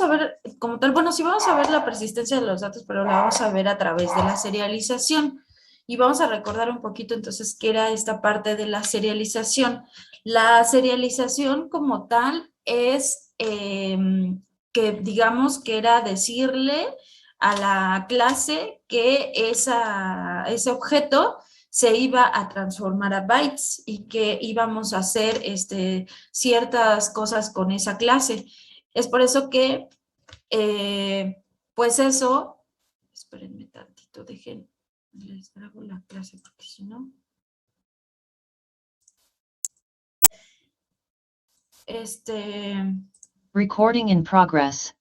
a ver como tal, bueno, sí vamos a ver la persistencia de los datos, pero la vamos a ver a través de la serialización. Y vamos a recordar un poquito entonces qué era esta parte de la serialización. La serialización como tal es que digamos que era decirle a la clase que ese objeto se iba a transformar a bytes y que íbamos a hacer ciertas cosas con esa clase. Es por eso que, pues eso, espérenme tantito, les grabo la clase porque si no, Recording in progress.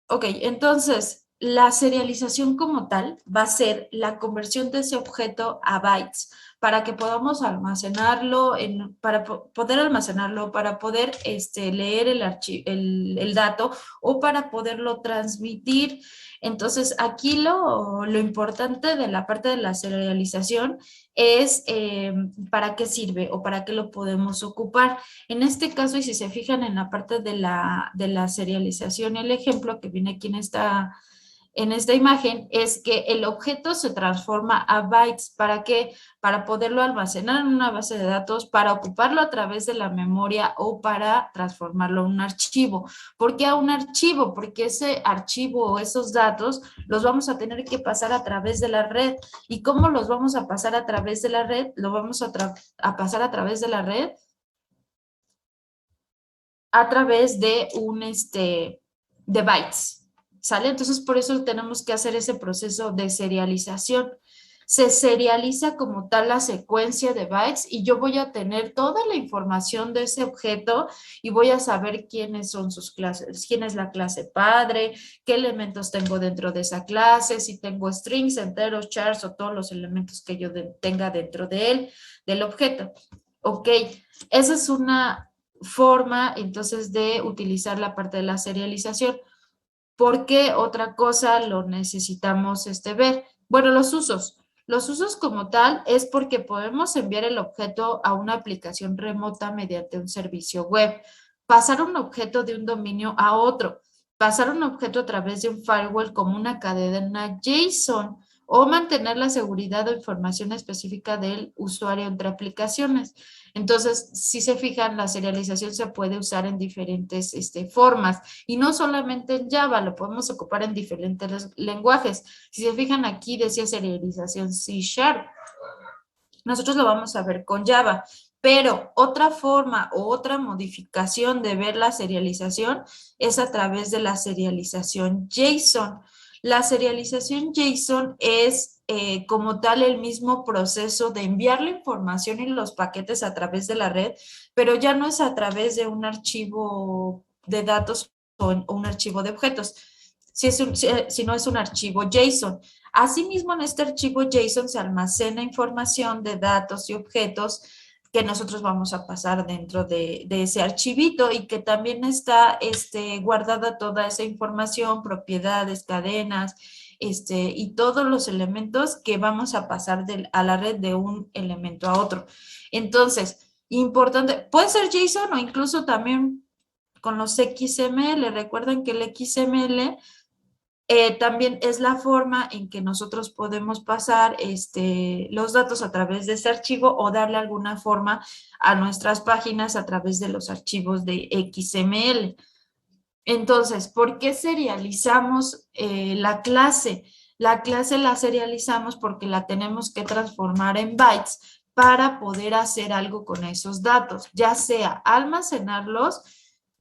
ok, entonces, la serialización como tal va a ser la conversión de ese objeto a bytes para que podamos almacenarlo, para poder almacenarlo, para poder leer el dato o para poderlo transmitir. Entonces, aquí lo importante de la parte de la serialización es para qué sirve o para qué lo podemos ocupar. En este caso, y si se fijan en la parte de la serialización, el ejemplo que viene aquí en esta imagen es que el objeto se transforma a bytes. ¿Para qué? Para poderlo almacenar en una base de datos, para ocuparlo a través de la memoria o para transformarlo en un archivo. ¿Por qué a un archivo? Porque ese archivo o esos datos los vamos a tener que pasar a través de la red. ¿Y cómo los vamos a pasar a través de la red? Lo vamos a pasar a través de la red a través de de bytes, ¿sale? Entonces, por eso tenemos que hacer ese proceso de serialización. Se serializa como tal la secuencia de bytes y yo voy a tener toda la información de ese objeto y voy a saber quiénes son sus clases, quién es la clase padre, qué elementos tengo dentro de esa clase, si tengo strings, enteros, chars o todos los elementos que yo tenga dentro de él, del objeto. Ok, esa es una forma entonces de utilizar la parte de la serialización. ¿Por qué otra cosa lo necesitamos ver? Bueno, los usos. Los usos como tal es porque podemos enviar el objeto a una aplicación remota mediante un servicio web, pasar un objeto de un dominio a otro, pasar un objeto a través de un firewall como una cadena JSON o mantener la seguridad o información específica del usuario entre aplicaciones. Entonces, si se fijan, la serialización se puede usar en diferentes formas y no solamente en Java, lo podemos ocupar en diferentes lenguajes. Si se fijan aquí, decía serialización C Sharp. Nosotros lo vamos a ver con Java, pero otra forma o otra modificación de ver la serialización es a través de la serialización JSON. La serialización JSON es como tal el mismo proceso de enviar la información y los paquetes a través de la red, pero ya no es a través de un archivo de datos o un archivo de objetos, si no es un archivo JSON. Asimismo, en este archivo JSON se almacena información de datos y objetos que nosotros vamos a pasar dentro de ese archivito y que también está guardada toda esa información, propiedades, cadenas, y todos los elementos que vamos a pasar a la red de un elemento a otro. Entonces, importante, puede ser JSON o incluso también con los XML. Recuerden que el XML también es la forma en que nosotros podemos pasar los datos a través de ese archivo o darle alguna forma a nuestras páginas a través de los archivos de XML. Entonces, ¿por qué serializamos la clase? La clase la serializamos porque la tenemos que transformar en bytes para poder hacer algo con esos datos, ya sea almacenarlos,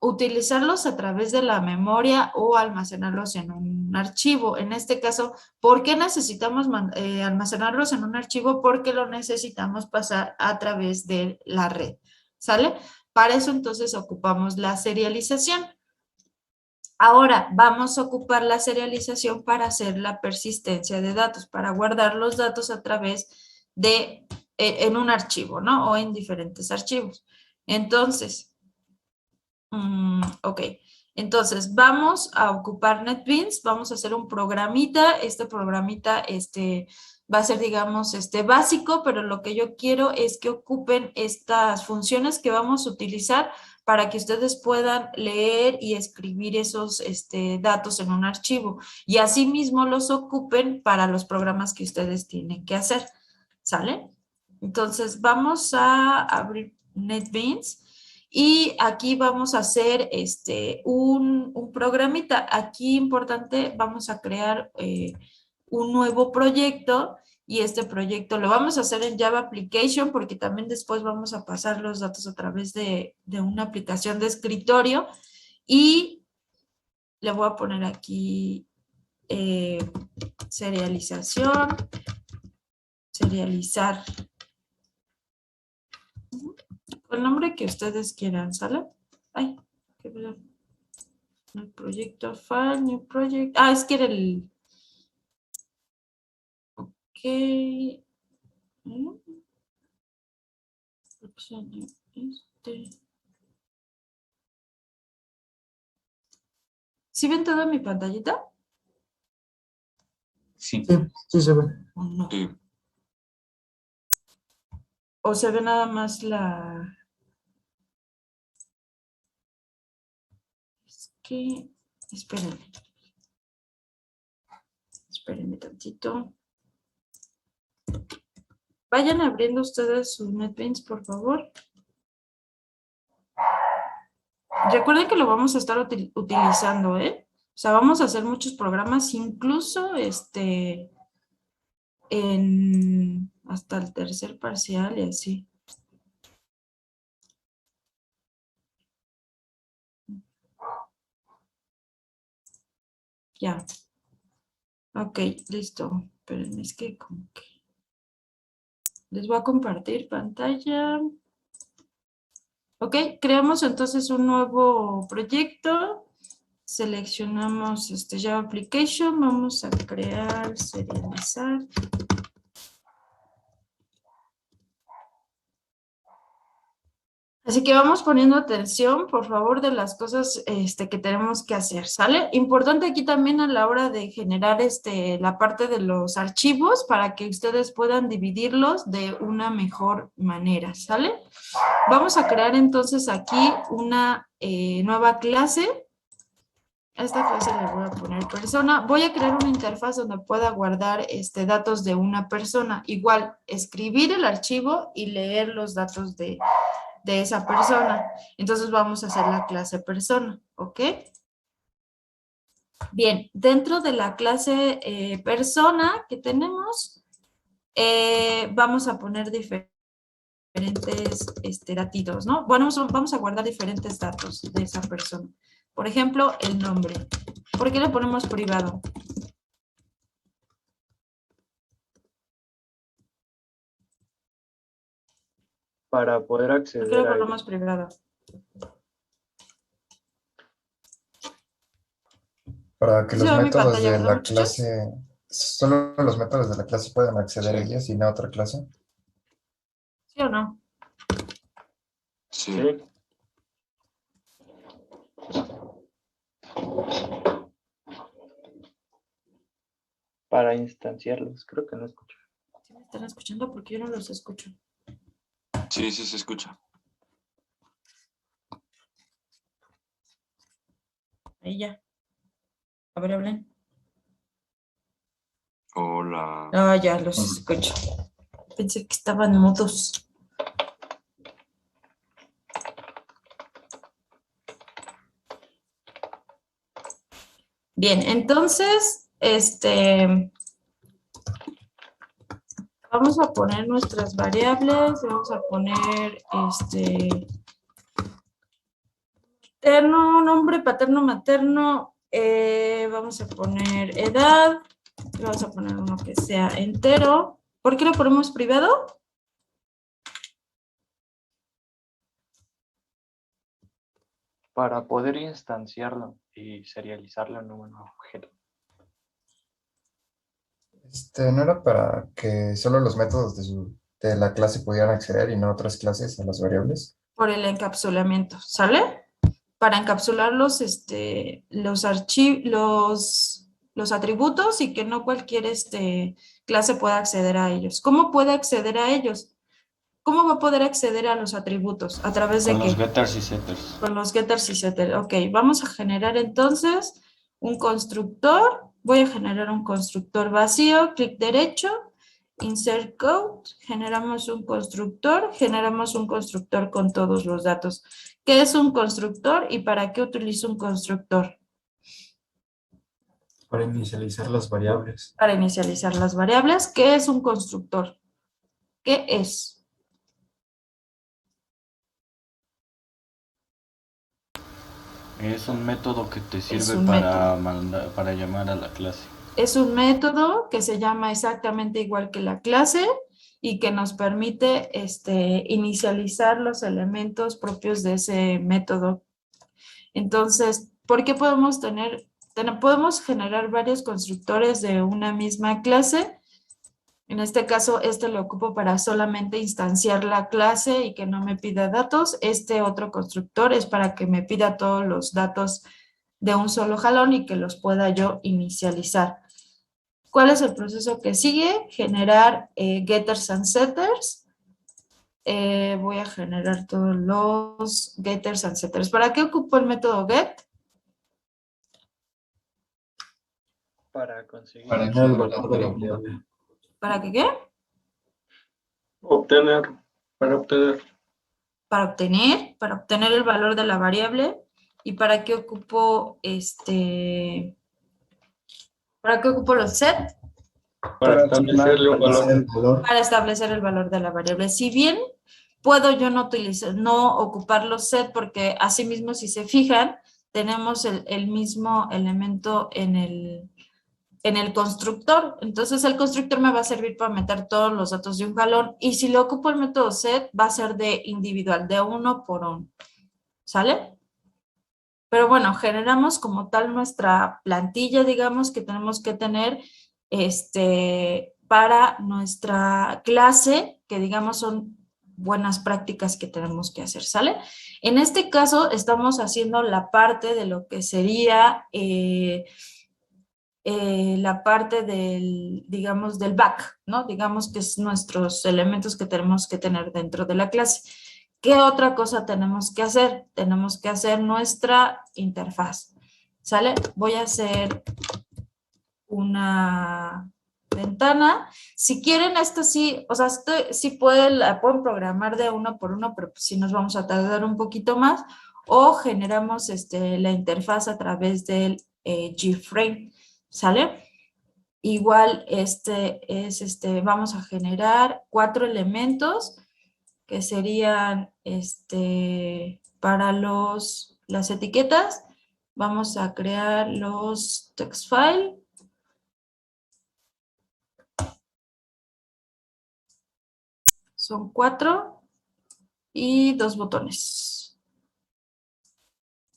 utilizarlos a través de la memoria o almacenarlos en un archivo. En este caso, ¿por qué necesitamos almacenarlos en un archivo? Porque lo necesitamos pasar a través de la red, ¿sale? Para eso entonces ocupamos la serialización. Ahora vamos a ocupar la serialización para hacer la persistencia de datos, para guardar los datos a través en un archivo, ¿no? O en diferentes archivos. Entonces, ok. Entonces, vamos a ocupar NetBeans, vamos a hacer un programita. Este programita, va a ser, digamos, básico, pero lo que yo quiero es que ocupen estas funciones que vamos a utilizar para que ustedes puedan leer y escribir esos datos en un archivo y asimismo los ocupen para los programas que ustedes tienen que hacer. ¿Sale? Entonces vamos a abrir NetBeans y aquí vamos a hacer un programita. Aquí importante, vamos a crear un nuevo proyecto y este proyecto lo vamos a hacer en Java Application porque también después vamos a pasar los datos a través de una aplicación de escritorio y le voy a poner aquí serializar. El nombre que ustedes quieran, ¿sale? Ay, qué verdad. El proyecto file, new project. Ah, es que era el... Ok. ¿Sí ven toda mi pantallita? Sí. Sí se ve. ¿O no? Sí. ¿O se ve nada más la...? Es que... Espérenme. Espérenme tantito. Vayan abriendo ustedes sus NetBeans, por favor. Recuerden que lo vamos a estar utilizando, ¿eh? O sea, vamos a hacer muchos programas, incluso hasta el tercer parcial y así. Ya. Ok, listo. Espérenme, es que como que... Les voy a compartir pantalla. Ok, creamos entonces un nuevo proyecto. Seleccionamos Java Application. Vamos a crear, serializar. Así que vamos poniendo atención, por favor, de las cosas que tenemos que hacer, ¿sale? Importante aquí también a la hora de generar la parte de los archivos para que ustedes puedan dividirlos de una mejor manera, ¿sale? Vamos a crear entonces aquí una nueva clase. A esta clase le voy a poner persona. Voy a crear una interfaz donde pueda guardar datos de una persona. Igual, escribir el archivo y leer los datos de esa persona. Entonces vamos a hacer la clase persona, ¿ok? Bien, dentro de la clase persona que tenemos, vamos a poner diferentes datitos, ¿no? Bueno, vamos a guardar diferentes datos de esa persona. Por ejemplo, el nombre. ¿Por qué le ponemos privado? Para poder ¿Por qué le acceder a ponemos ellos. privado? Para que ¿Sí se los ve mi métodos pantalla, de verdad, la muchachos? clase, solo los métodos de la clase pueden acceder a Sí. ellos y no a otra clase. ¿Sí o no? Sí. Sí. Para instanciarlos, creo que no escucho. ¿Sí me están escuchando? Porque yo no los escucho. Sí, sí se escucha. Ahí ya. A ver, hablen. Hola. Ah, ya los escucho. Pensé que estaban mudos. Bien, entonces, vamos a poner nuestras variables, vamos a poner, paterno, nombre, paterno, materno, vamos a poner edad, vamos a poner uno que sea entero. ¿Por qué lo ponemos privado? Para poder instanciarlo y serializarlo en un objeto. ¿No era para que solo los métodos de la clase pudieran acceder y no otras clases a las variables? Por el encapsulamiento, ¿sale? Para encapsular los atributos y que no cualquier clase pueda acceder a ellos. ¿Cómo puede acceder a ellos? ¿Cómo va a poder acceder a los atributos? ¿A través de Con qué? los getters y setters. Con los getters y setters. Ok, vamos a generar entonces un constructor. Voy a generar un constructor vacío, clic derecho, insert code, generamos un constructor con todos los datos. ¿Qué es un constructor y para qué utilizo un constructor? Para inicializar las variables. Para inicializar las variables. ¿Qué es un constructor? ¿Qué es? Es un método que te sirve un para llamar a la clase. Es un método que se llama exactamente igual que la clase y que nos permite inicializar los elementos propios de ese método. Entonces, ¿por qué podemos podemos generar varios constructores de una misma clase? En este caso, lo ocupo para solamente instanciar la clase y que no me pida datos. Este otro constructor es para que me pida todos los datos de un solo jalón y que los pueda yo inicializar. ¿Cuál es el proceso que sigue? Generar getters and setters. Voy a generar todos los getters and setters. ¿Para qué ocupo el método get? Para conseguir Para el el valor valor de de la la variable. variable. ¿Para qué qué? Para obtener. Para obtener el valor de la variable. ¿Y para qué ocupo ¿Para qué ocupo los set? Para establecerle un valor. El valor. Para establecer el valor de la variable. Si bien puedo yo no ocupar los set porque asimismo, si se fijan, tenemos el mismo elemento en el constructor. Entonces, el constructor me va a servir para meter todos los datos de un jalón y si lo ocupo el método set, va a ser de individual, de uno por uno. ¿Sale? Pero bueno, generamos como tal nuestra plantilla, digamos, que tenemos que tener para nuestra clase, que digamos son buenas prácticas que tenemos que hacer, ¿sale? En este caso, estamos haciendo la parte de lo que sería la parte del, digamos, del back, ¿no? Digamos que es nuestros elementos que tenemos que tener dentro de la clase. ¿Qué otra cosa tenemos que hacer? Tenemos que hacer nuestra interfaz, ¿sale? Voy a hacer una ventana. Si quieren, esto sí, o sea, sí la pueden programar de uno por uno, pero pues sí nos vamos a tardar un poquito más. O generamos la interfaz a través del GFrame, ¿sale? Igual vamos a generar 4 elementos que serían para las etiquetas. Vamos a crear los text file. Son 4 y 2 botones.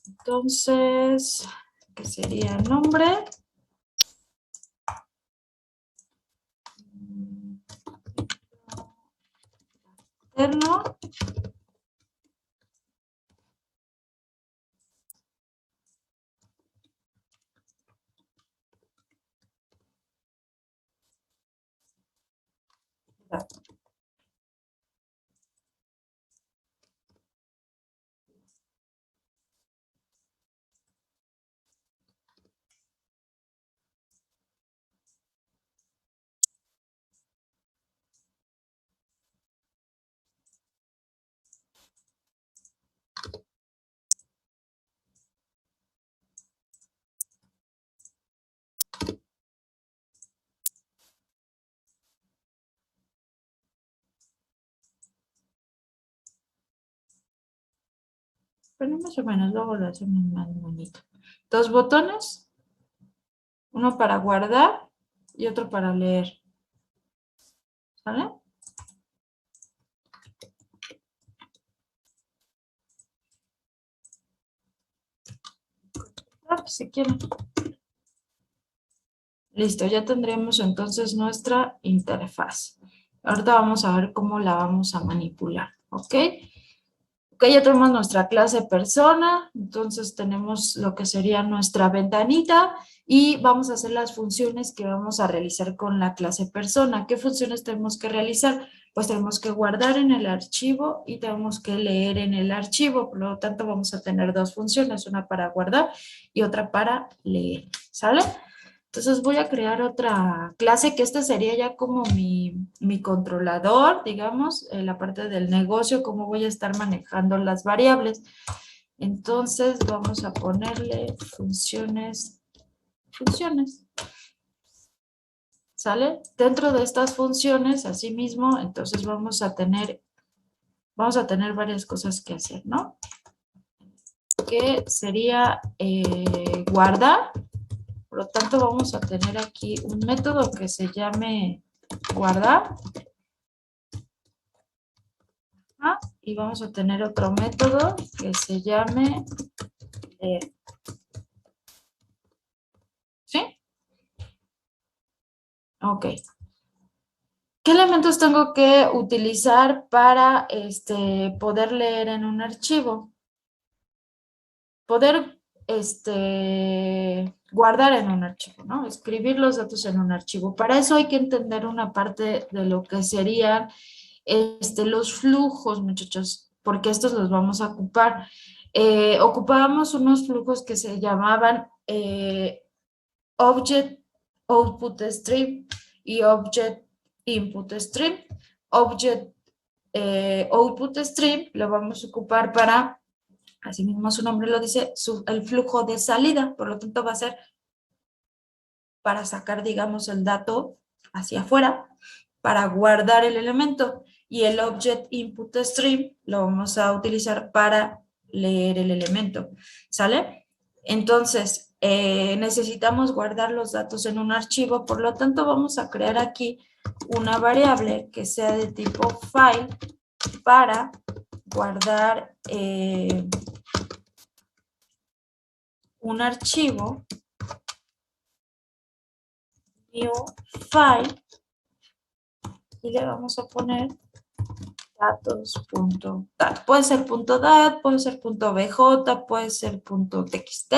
Entonces, ¿qué sería el nombre? Externo. Pero más o menos, luego lo hacemos más bonito. 2 botones, uno para guardar y otro para leer. ¿Sale? Si quieren. Listo, ya tendremos entonces nuestra interfaz. Ahorita vamos a ver cómo la vamos a manipular, ¿ok? Ok, ya tenemos nuestra clase persona, entonces tenemos lo que sería nuestra ventanita y vamos a hacer las funciones que vamos a realizar con la clase persona. ¿Qué funciones tenemos que realizar? Pues tenemos que guardar en el archivo y tenemos que leer en el archivo, por lo tanto vamos a tener dos funciones, una para guardar y otra para leer, ¿sale? Entonces voy a crear otra clase que esta sería ya como mi controlador, digamos, en la parte del negocio, cómo voy a estar manejando las variables. Entonces vamos a ponerle funciones, ¿sale? Dentro de estas funciones, asimismo, entonces vamos a tener varias cosas que hacer, ¿no? Que sería guardar. Por lo tanto, vamos a tener aquí un método que se llame guardar. Y vamos a tener otro método que se llame leer. ¿Sí? Ok. ¿Qué elementos tengo que utilizar para poder leer en un archivo? Poder guardar en un archivo, ¿no? Escribir los datos en un archivo. Para eso hay que entender una parte de lo que serían los flujos, muchachos, porque estos los vamos a ocupar. Ocupábamos unos flujos que se llamaban Object Output Stream y Object Input Stream. Object Output Stream lo vamos a ocupar para, así mismo su nombre lo dice, el flujo de salida, por lo tanto va a ser para sacar, digamos, el dato hacia afuera, para guardar el elemento, y el Object Input Stream lo vamos a utilizar para leer el elemento, ¿sale? Entonces, necesitamos guardar los datos en un archivo, por lo tanto vamos a crear aquí una variable que sea de tipo file para guardar un archivo, new file, y le vamos a poner datos.dat. Puede ser .dat, puede ser .bj, puede ser .txt,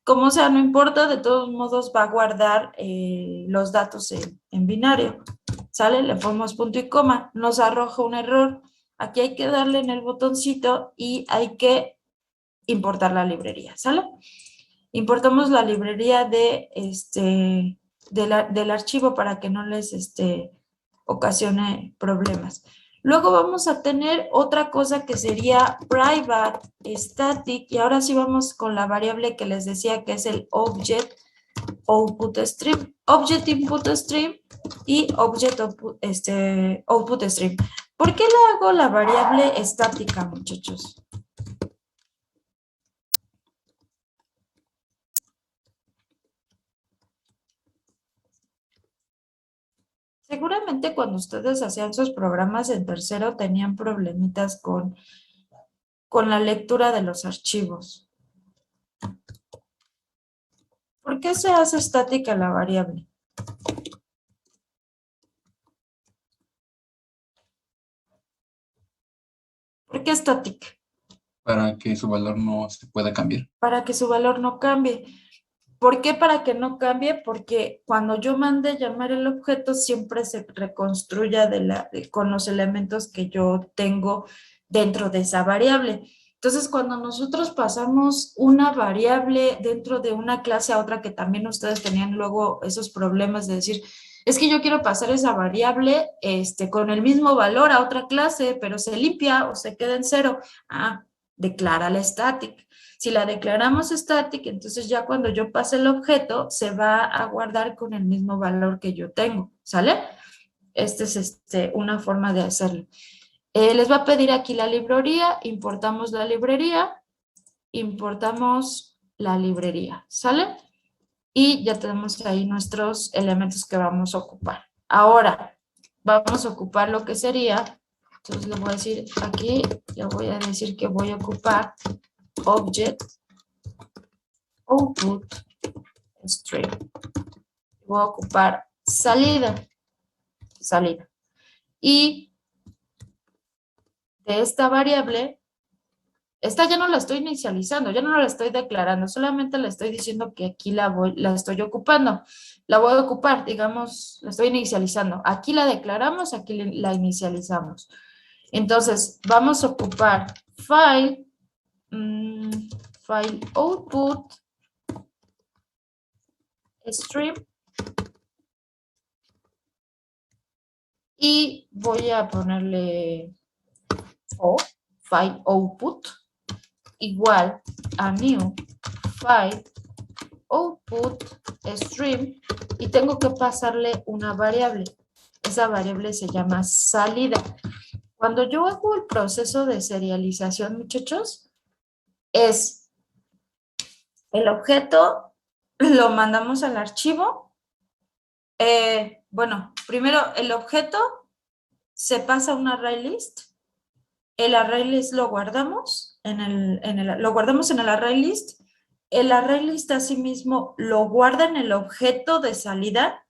como sea, no importa, de todos modos va a guardar los datos en binario, ¿sale? Le ponemos punto y coma, nos arroja un error. Aquí hay que darle en el botoncito y hay que importar la librería, ¿sale? Importamos la librería del archivo para que no les ocasione problemas. Luego vamos a tener otra cosa que sería private static, y ahora sí vamos con la variable que les decía que es el object output stream, object input stream y object output stream. ¿Por qué le hago la variable estática, muchachos? Seguramente cuando ustedes hacían sus programas en tercero tenían problemitas con la lectura de los archivos. ¿Por qué se hace estática la variable? ¿Por qué estática? Para que su valor no se pueda cambiar. Para que su valor no cambie. ¿Por qué para que no cambie? Porque cuando yo mande llamar el objeto siempre se reconstruya con los elementos que yo tengo dentro de esa variable. Entonces, cuando nosotros pasamos una variable dentro de una clase a otra, que también ustedes tenían luego esos problemas de decir, es que yo quiero pasar esa variable con el mismo valor a otra clase, pero se limpia o se queda en cero. Declárala static. Si la declaramos static, entonces ya cuando yo pase el objeto, se va a guardar con el mismo valor que yo tengo, ¿sale? Esta es una forma de hacerlo. Les va a pedir aquí la librería, importamos la librería, ¿sale? Y ya tenemos ahí nuestros elementos que vamos a ocupar. Ahora, vamos a ocupar lo que sería, entonces le voy a decir aquí, le voy a decir que voy a ocupar Object Output Stream. Voy a ocupar salida. Y de esta variable Esta ya no la estoy inicializando, ya no la estoy declarando, solamente le estoy diciendo que aquí la estoy ocupando. La voy a ocupar, digamos, la estoy inicializando. Aquí la declaramos, aquí la inicializamos. Entonces, vamos a ocupar file, file output, stream, y voy a ponerle file output igual a new file output stream, y tengo que pasarle una variable. Esa variable se llama salida. Cuando yo hago el proceso de serialización, muchachos, es el objeto, lo mandamos al archivo. Bueno, primero el objeto se pasa a un array list. El array list lo guardamos lo guardamos en el array list. El array list asimismo lo guarda en el objeto de salida.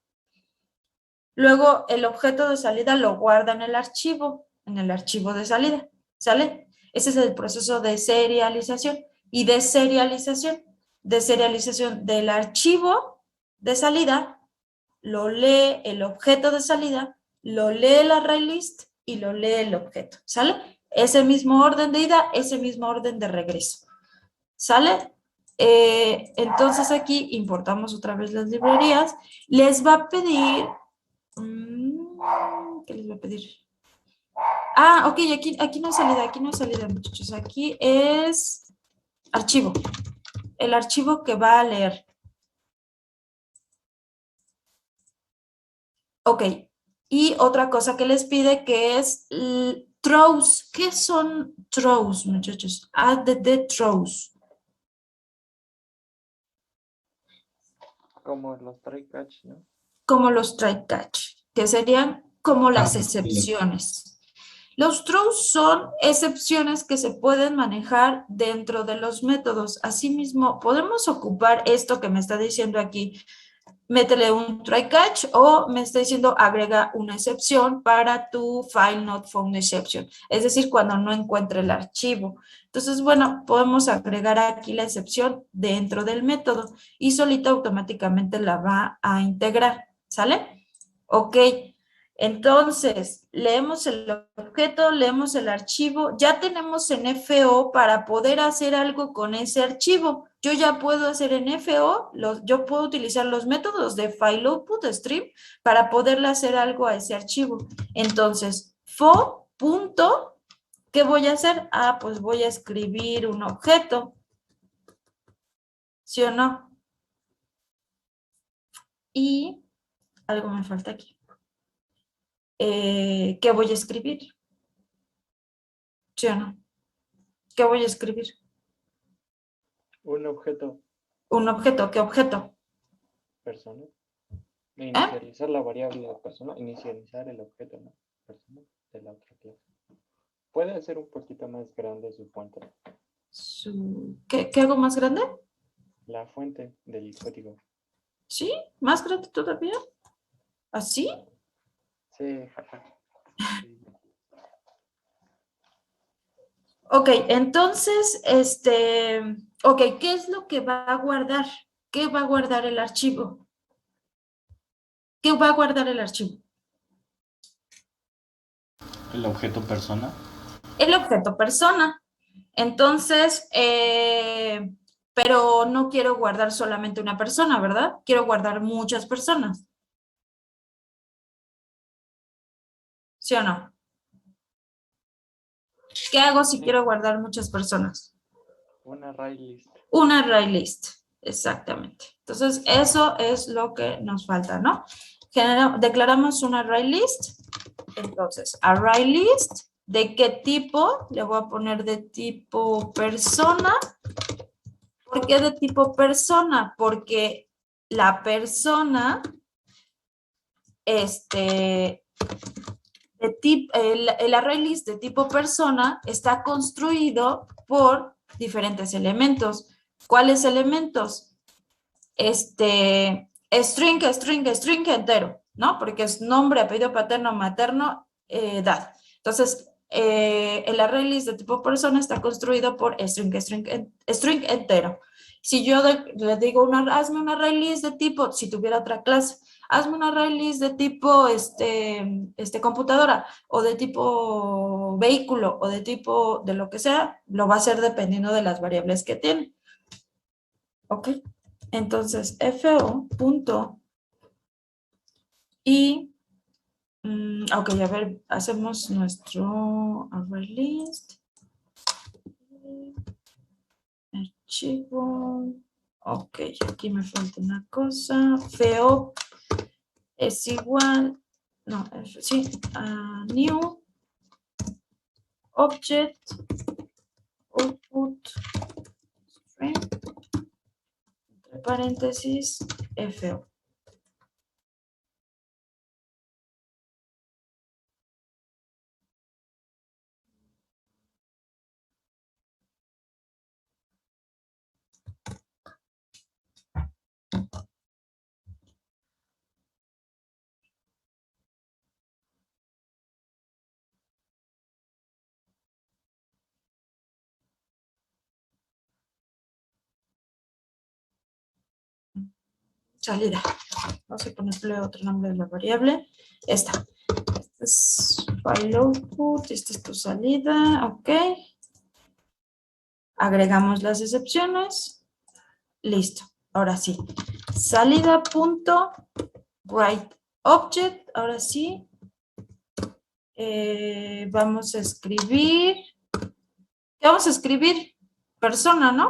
Luego el objeto de salida lo guarda en el archivo de salida. ¿Sale? Ese es el proceso de serialización y deserialización. Deserialización del archivo de salida, lo lee el objeto de salida, lo lee el array list y lo lee el objeto. ¿Sale? Ese mismo orden de ida, ese mismo orden de regreso. ¿Sale? Entonces aquí importamos otra vez las librerías. Les va a pedir... ¿qué les va a pedir? Ah, ok, aquí no hay salida, muchachos. Aquí es archivo. El archivo que va a leer. Ok. Y otra cosa que les pide que es throws. ¿Qué son throws, muchachos? Add the throws. Como los try catch, ¿no? Como los try catch, que serían como las excepciones. Los throws son excepciones que se pueden manejar dentro de los métodos. Asimismo, podemos ocupar esto que me está diciendo aquí, métele un try catch, o me está diciendo agrega una excepción para tu file not found exception, es decir, cuando no encuentre el archivo. Entonces, bueno, podemos agregar aquí la excepción dentro del método y solita automáticamente la va a integrar, ¿sale? Ok, entonces leemos el objeto, leemos el archivo, ya tenemos en FO para poder hacer algo con ese archivo. Yo ya puedo hacer en FO, yo puedo utilizar los métodos de file output stream para poderle hacer algo a ese archivo. Entonces, ¿qué voy a hacer? Ah, pues voy a escribir un objeto. ¿Sí o no? Y algo me falta aquí. ¿Qué voy a escribir? ¿Sí o no? ¿Qué voy a escribir? Un objeto. Un objeto. ¿Qué objeto? Persona. Inicializar la variable de persona. Inicializar el objeto, ¿no? Persona de la otra clase. Puede hacer un poquito más grande su fuente. ¿Qué hago más grande? La fuente del código. ¿Sí? ¿Más grande todavía? ¿Así? Sí, jaja. Sí. Ok, entonces, ok, ¿qué es lo que va a guardar? ¿Qué va a guardar el archivo? ¿Qué va a guardar el archivo? El objeto persona. El objeto persona. Entonces, pero no quiero guardar solamente una persona, ¿verdad? Quiero guardar muchas personas. ¿Sí o no? ¿Qué hago si quiero guardar muchas personas? Un array list. Un array list, exactamente. Entonces, eso es lo que nos falta, ¿no? Declaramos un array list. Entonces, array list, ¿de qué tipo? Le voy a poner de tipo persona. ¿Por qué de tipo persona? Porque la persona, el array list de tipo persona está construido por diferentes elementos. ¿Cuáles elementos? String entero, ¿no? Porque es nombre, apellido paterno, materno, edad. Entonces, el array list de tipo persona está construido por string entero. Si yo le digo, hazme un array list de tipo, si tuviera otra clase, hazme un array list de tipo computadora, o de tipo vehículo, o de tipo de lo que sea, lo va a hacer dependiendo de las variables que tiene. ¿Ok? Entonces, FO punto y, ok, a ver, hacemos nuestro array list. Archivo. Ok, aquí me falta una cosa. FO es igual, no, sí, new object output string, entre paréntesis, FO. Salida. Vamos a ponerle otro nombre de la variable. Esta. Este es file output. Esta es tu salida. Ok. Agregamos las excepciones. Listo. Ahora sí. Salida punto write object. Ahora sí. Vamos a escribir. ¿Qué vamos a escribir? Persona, ¿no?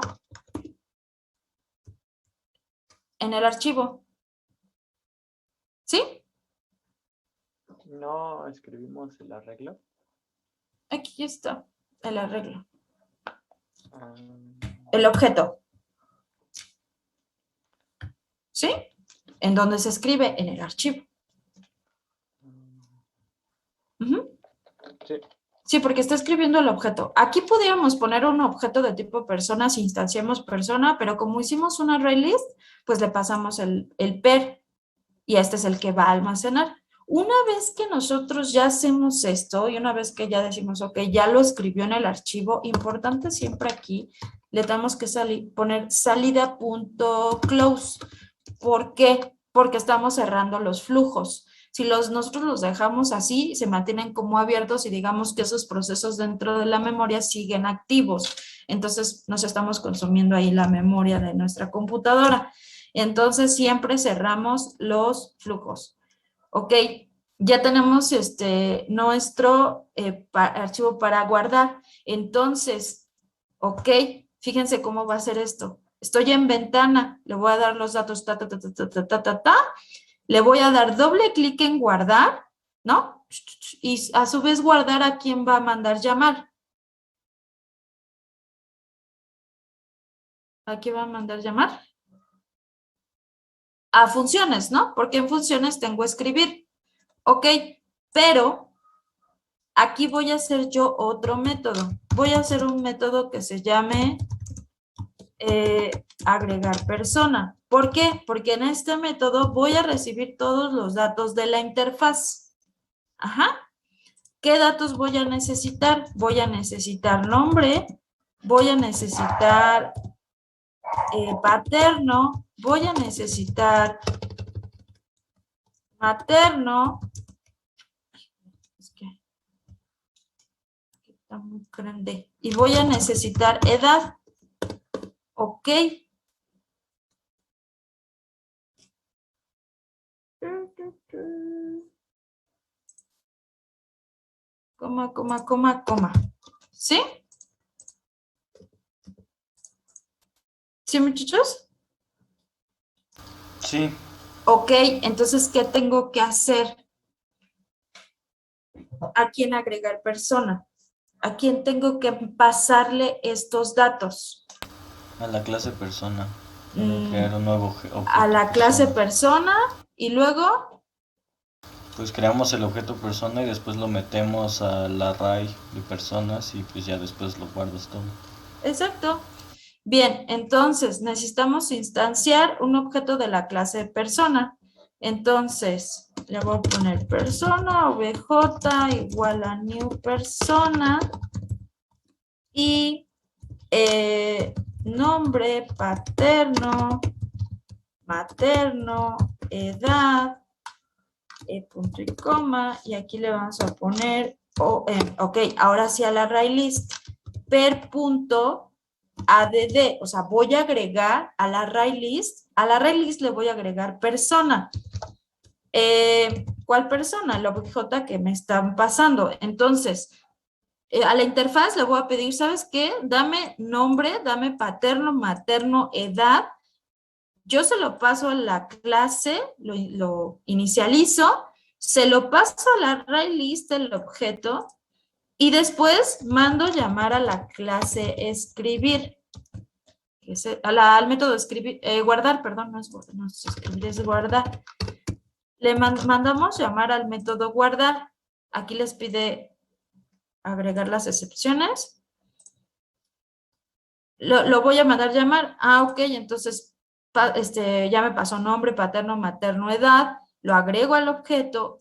En el archivo. ¿Sí? No escribimos el arreglo. Aquí está el arreglo. Ah, El objeto. ¿Sí? ¿En dónde se escribe? En el archivo. Ujú. sí. Sí, porque está escribiendo el objeto. Aquí podríamos poner un objeto de tipo persona si instanciamos persona, pero como hicimos un array list, pues le pasamos el per y este es el que va a almacenar. Una vez que nosotros ya hacemos esto y una vez que ya decimos, ok, ya lo escribió en el archivo, importante siempre aquí, le tenemos que poner salida.close. ¿Por qué? Porque estamos cerrando los flujos. Si nosotros los dejamos así, se mantienen como abiertos y digamos que esos procesos dentro de la memoria siguen activos. Entonces, nos estamos consumiendo ahí la memoria de nuestra computadora. Entonces, siempre cerramos los flujos. Ok, ya tenemos nuestro archivo para guardar. Entonces, ok, fíjense cómo va a ser esto. Estoy en ventana, le voy a dar los datos, le voy a dar doble clic en guardar, ¿no? Y a su vez guardar a quién va a mandar llamar. ¿A quién va a mandar llamar? A funciones, ¿no? Porque en funciones tengo escribir. Ok, pero aquí voy a hacer yo otro método. Voy a hacer un método que se llame agregar persona. ¿Por qué? Porque en este método voy a recibir todos los datos de la interfaz. Ajá. ¿Qué datos voy a necesitar? Voy a necesitar nombre, voy a necesitar paterno, voy a necesitar materno. Es que aquí está muy grande. Y voy a necesitar edad. Ok. Coma, coma, coma, coma. ¿Sí? ¿Sí, muchachos? Sí, Ok, entonces, ¿qué tengo que hacer? ¿A quién agregar persona? ¿A quién tengo que pasarle estos datos? a la clase persona. Crear un nuevo objeto. A la clase persona. persona y luego, Pues creamos el objeto persona y después lo metemos al array de personas y pues ya después lo guardas todo. exacto. Bien, entonces necesitamos instanciar un objeto de la clase persona. Entonces, le voy a poner persona, obj igual a new persona y nombre, paterno, materno, edad, punto y coma, y aquí le vamos a poner, ok, ahora sí al array list, per punto add, o sea, voy a agregar al array list le voy a agregar persona. ¿Cuál persona? El objeto que me están pasando. Entonces, a la interfaz le voy a pedir, ¿sabes qué? Dame nombre, dame paterno, materno, edad. Yo se lo paso a la clase, lo inicializo, se lo paso al array list el objeto y después mando llamar a la clase escribir. Al método escribir, guardar, perdón, no es escribir, es guardar. Le mandamos llamar al método guardar. Aquí les pide agregar las excepciones. Lo voy a mandar llamar. Ah, ok, entonces ya me pasó nombre, paterno, materno, edad. Lo agrego al objeto.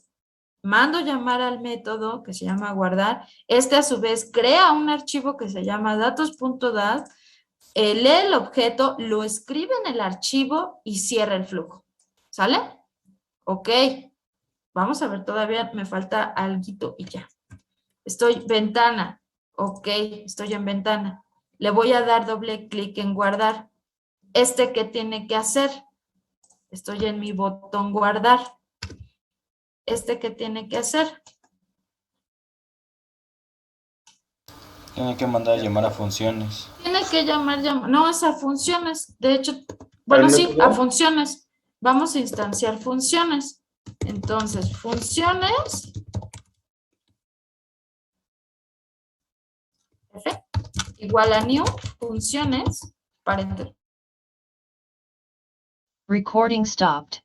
Mando llamar al método que se llama guardar. A su vez crea un archivo que se llama datos.dat. Lee el objeto, lo escribe en el archivo y cierra el flujo. ¿Sale? Ok. Vamos a ver, todavía me falta alguito y ya. Estoy ventana. Ok, estoy en ventana. Le voy a dar doble clic en guardar. ¿Qué tiene que hacer? Estoy en mi botón guardar. ¿Qué tiene que hacer? Tiene que mandar a llamar a funciones. Tiene que llamar. No, es a funciones. De hecho, bueno, sí, a funciones. Vamos a instanciar funciones. Entonces, funciones. F igual a new funciones. Paréntesis. Recording stopped.